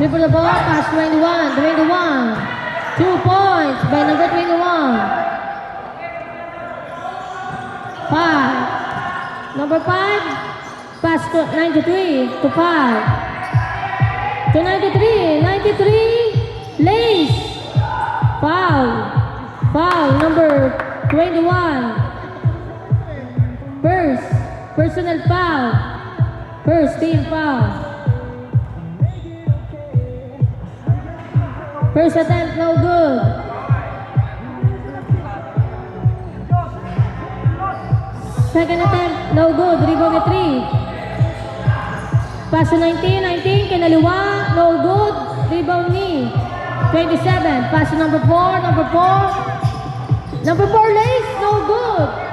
dribble the ball, pass 21. 2 points by number 21. 5. Number 5, pass to 93 to 5. To 93. 93, Lace. Foul, number 21. Personal foul. First team foul. First attempt, no good. Second attempt, no good. Rebound 3. Pass to 19, kinaliwa, no good. Rebound ni 27. Pass to number 4. Number 4, Lace, no good.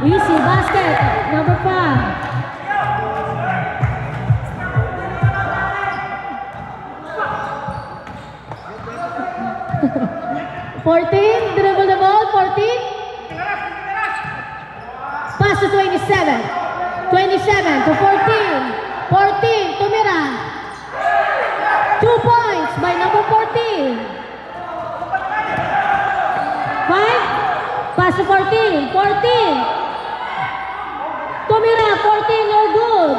Easy basket, number 5. Dribble the ball, 14. Pass to 27. 27 to 14. 14, tumira. 2 points by number 14. 5. Pass to 14. Tumira, 14, no good.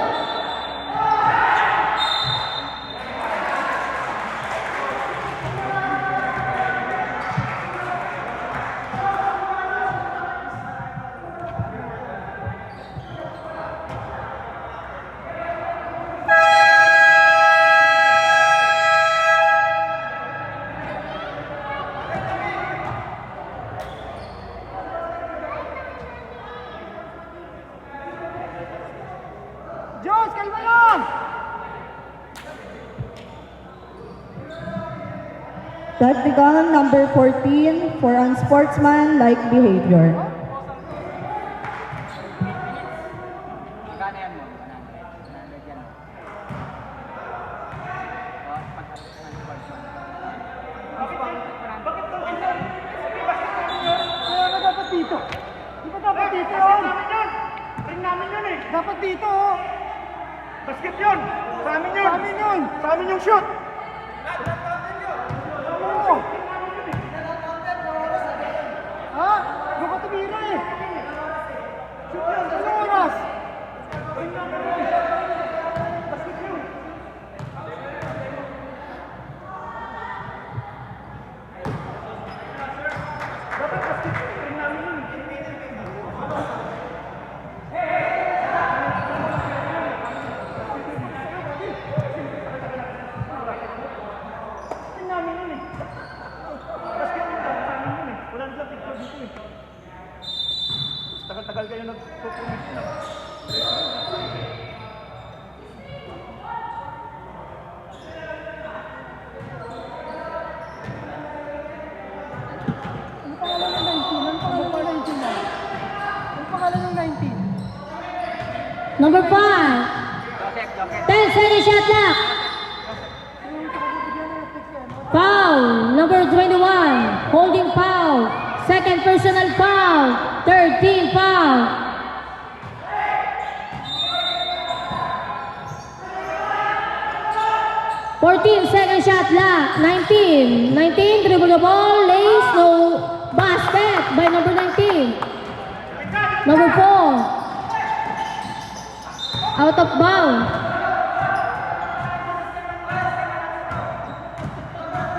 Diyos, kalma lang! Tactical number 14 for unsportsmanlike behavior. Dapat dito. Di ba dapat dito yun? Ring namin yun eh. Dapat dito oh. Basket yun. Sa amin yun. Sa amin yung shoot. Oo. Ha? Doon ka tumira eh. Shoot yun. Anong oras? Ring namin yun eh. Basket yun. Dapat basket. Ring namin yun eh. Tagal-tagal kayo nagpupulis na. Ano pangalan ng 19? Number 5. 10 second shot clock. Foul. Number 21. Holding foul. Second personal foul. Third team foul. Second shot clock. 19, dribble the ball. Lace, no basket by number 19. Number 4. Out of bounds.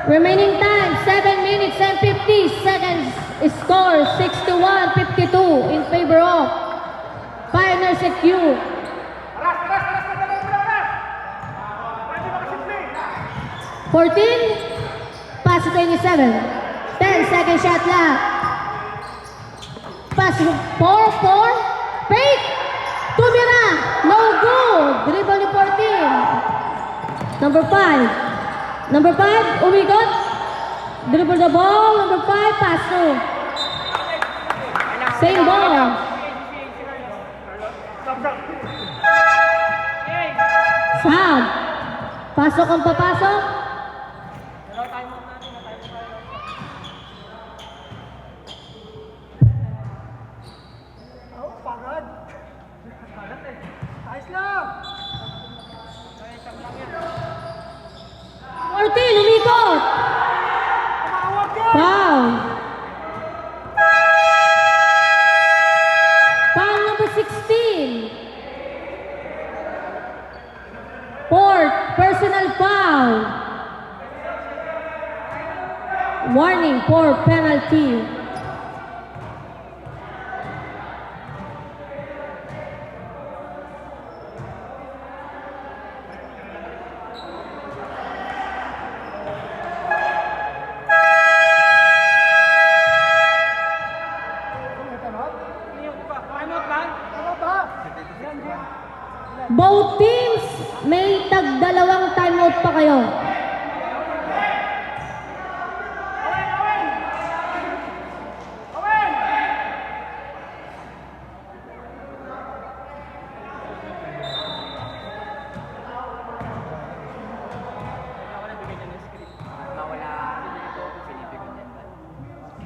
Remaining time, 7 minutes and 50 seconds. Score 61-52 in favor of Pioneer Secure. 14, pass to 27. 10 second shot clock. Pass to 4, fake. Tumira, no good. Dribble ni 14. Number 5. Number 5, umigot. Dribble the ball. Number 5, pass to. Same ball. Sab. Pasok ang papasok. umikot. Tumawag ka! Foul. Foul number 16. Fourth, personal foul. Warning for penalty. Ano ba? Both teams may tag-dalawang timeout pa kayo.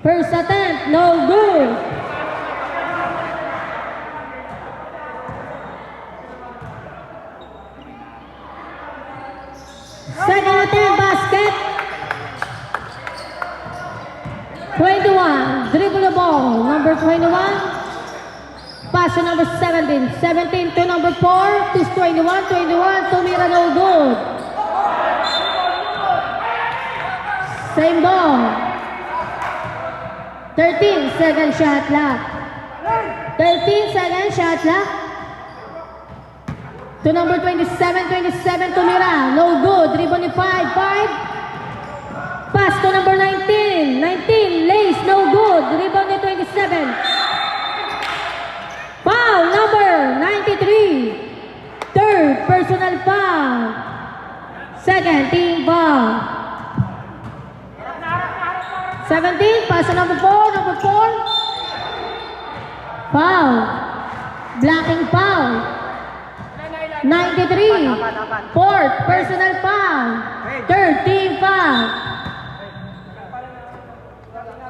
First attempt, no good. Second attempt, basket. 21, dribble the ball. Number 21. Pass to number 17. 17 to number 4. To 21. 21 to Mira, no good. Same ball. 13 second shot clock. 13 second shot clock. To number 27. 27 to Mira, no good. Dribble ni 5. 5. Pass to number 19. 19, Lace, no good. Rebound ni 27. Foul number 93. Third personal foul. Second team foul. 17, pass to number 4. Number 4. Foul. Blocking foul. 93. Fourth personal foul. Third team foul.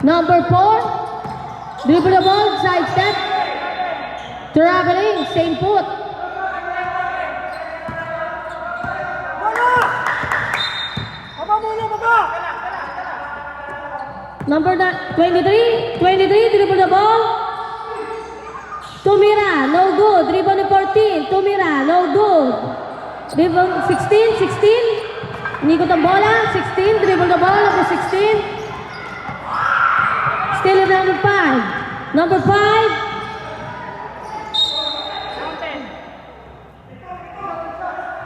Number 4, dribble the ball, side step, traveling, same foot. Wala! Baba muna, baba! Number 23, dribble the ball. Tumira, no good. Dribble ni 14, Tumira, no good. Dribble 16, inikot ang bola. 16, dribble the ball, number 16. Still at number 5. Number 5.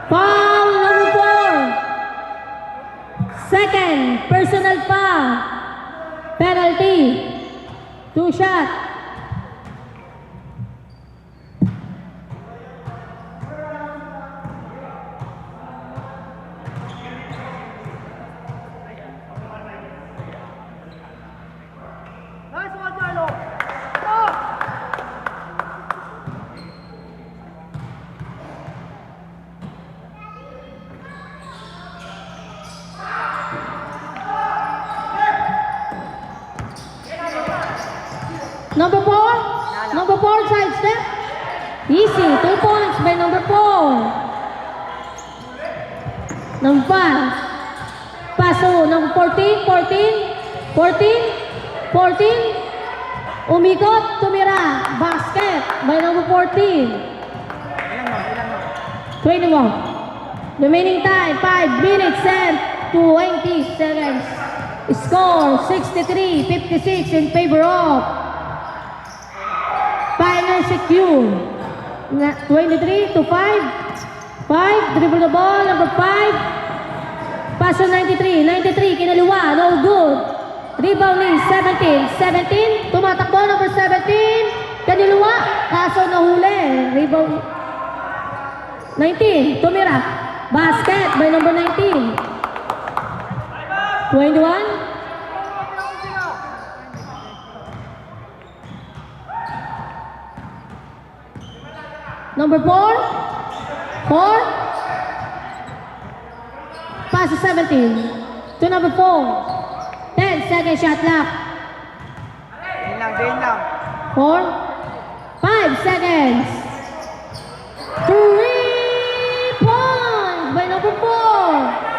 Foul number 4. Second personal foul. Penalty. 2 shot. Nice one, Milo! Stop! Number 4. Number 4 side step. Easy. 2 points by number 4. Number 5. Pass to number 14. 14. Umikot. Tumira. Basket by number 14. 21. Remaining time 5 minutes and 20 seconds. Score 63-56 in favor of Pioneer Secure. 23 to 5. 5, dribble the ball, number 5. Pass to 93. 93, kinaliwa, no good. Rebound ni 17. Tumatakbo, number 17. Kaniliwa, kaso nahuli. Rebound 19, tumira. Basket by number 19. 21. Number 4. Pass to 17. To number 4. 10 second shot clock. Gain lang. 4. 5 seconds. 3 points by number 4.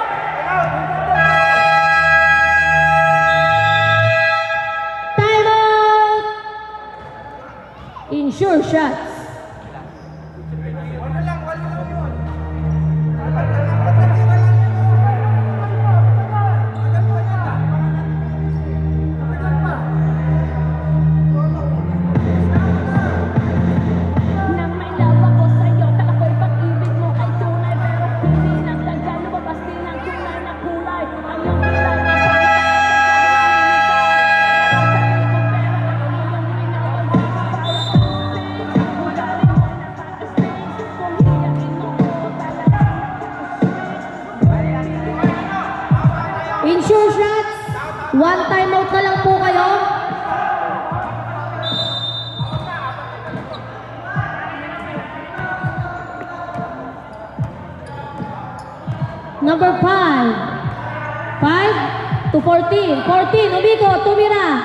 insure shots. One timeout na lang po kayo. Number 5. 5 to 14. 14, Ubigo, tumira.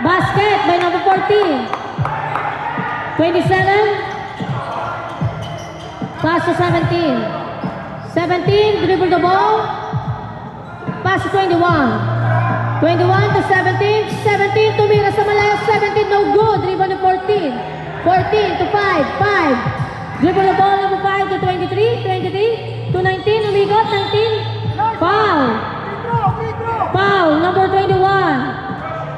Basket by number 14. 27. Pass to 17. 17, dribble the ball. Pass to 21. 21 to 17. 17, tumira sa malaya. 17, no good. Dribble to 14. 14 to 5. 5. Dribble the ball, number 5 to 23. 23 to 19. Umigot, 19. Foul. Foul, number 21.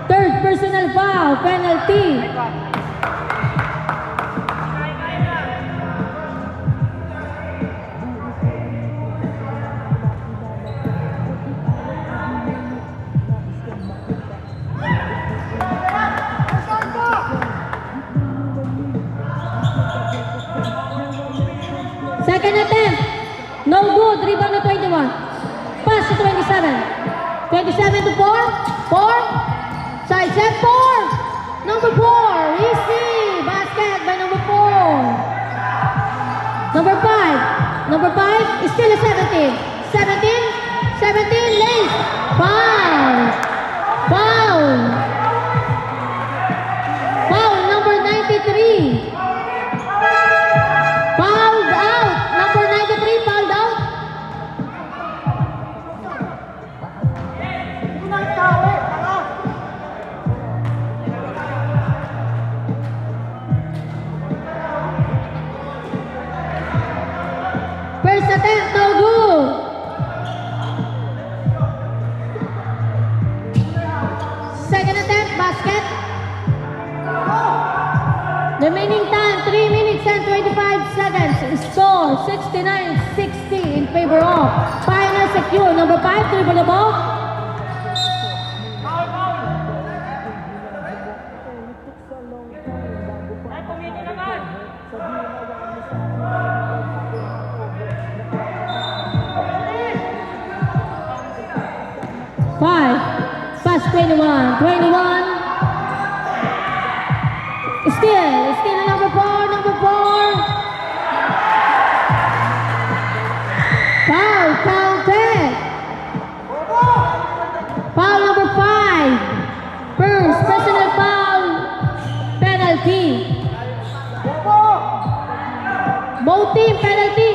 Third personal foul, penalty. Second attempt. No good. Rebound to 21. Pass to 27. 27 to 4. 4. Side set 4. Number 4. Easy. Basket by number 4. Number 5. Number 5 is still a 17. 17. 17. Lace. Foul. Foul. Foul. Number 93. Fouled out. Number 93 fouled out. First attempt, no good. Second attempt, basket. Remaining time, 3 minutes and 25 seconds. Score 69-60 in favor of Pioneer Secure. Number 5, dribble the ball. Five, pass 21. 21. Still number 4, number 4. Foul, counted. Foul number 5. First personal foul, penalty. Both team penalty.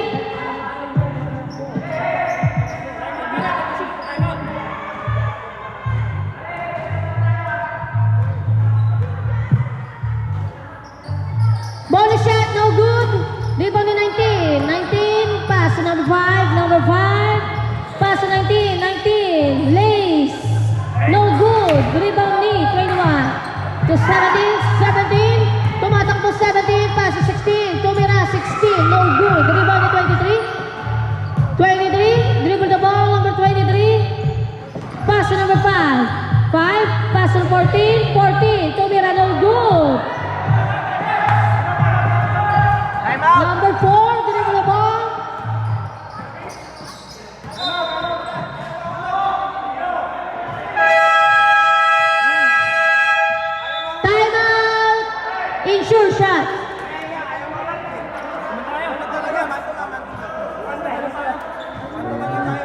Bonus shot, no good. Rebound to 19. 19, pass to number 5. Number 5, pass to 19. 19, lace. No good. Rebound ni 21. To 17. 17, tumatakbo 17. Pass to 16. Tumira 16. No good. Rebound to 23. 23, dribble the ball. Number 23. Pass to number 5. 5, pass to 14. 14, tumira no good. Number 4, dribble the ball. Timeout. Insure shot.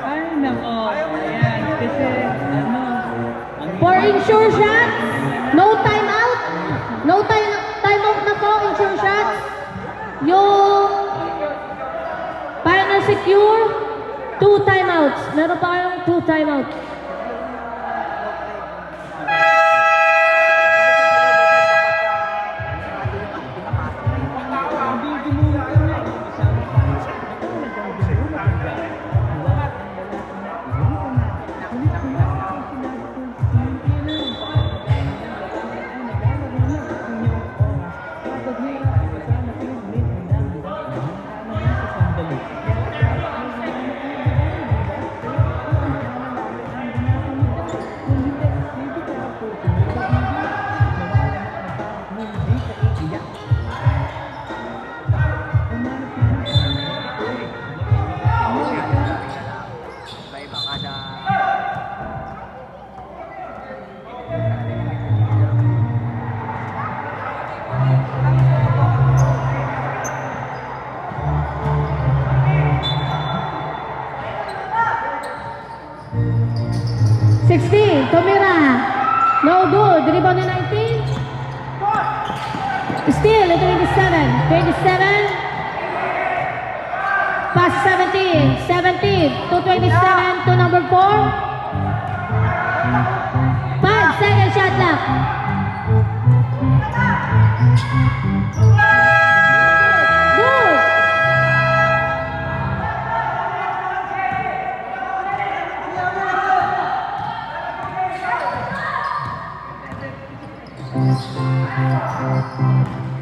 Ay, nako. Ayan, kasi, For insure shot, no timeout. No timeout na po, insure shot. Yung Pioneer Secure, 2 timeouts. Meron pa kayong 2 timeouts. Rebound ni 19. Still, 27. 27. Pass 17. 17 to 27 to number 4. 5-second shot clock. Good.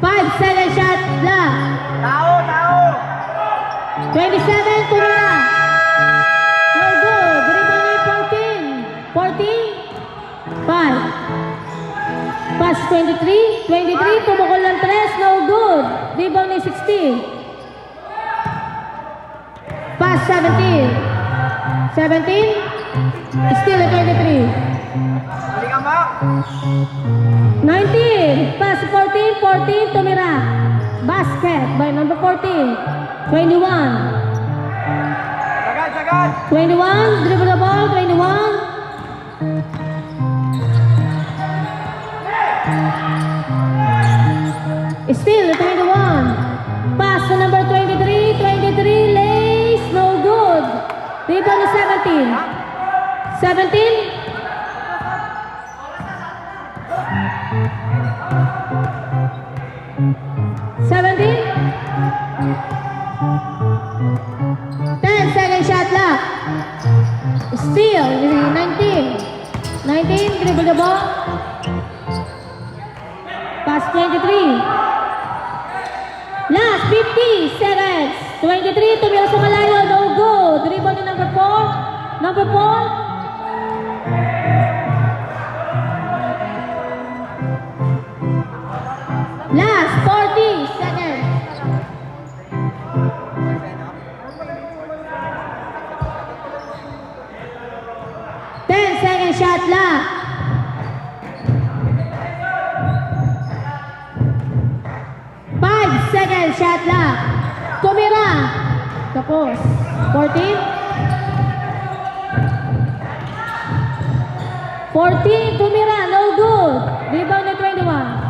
Five-second shot clock. Tao! 27 to Mira. No good. Rebound ni 14. 14. 5. Pass 23. 23. Tumukol ng 3. No good. Rebound ni 16. Pass 17. 17. Still at 23. Hindi ka, Mac! 19. Pass 14. 14 to Mira. Basket by number 14. 21. Sagad! 21, dribble the ball, 21. Still 21. Pass to number 23, 23, lace, no good. Rebound is 17. 17. Second shot clock. Still 19. 19, dribble the ball. Pass 23. Last 50 seconds. 23, tumira sa malayo, no good. Dribble ni number 4. Number 4. Last 40 seconds. Second shot clock. Second shot clock. Tumira. Tapos. 14. 14. Tumira. No good. Rebound ni 21.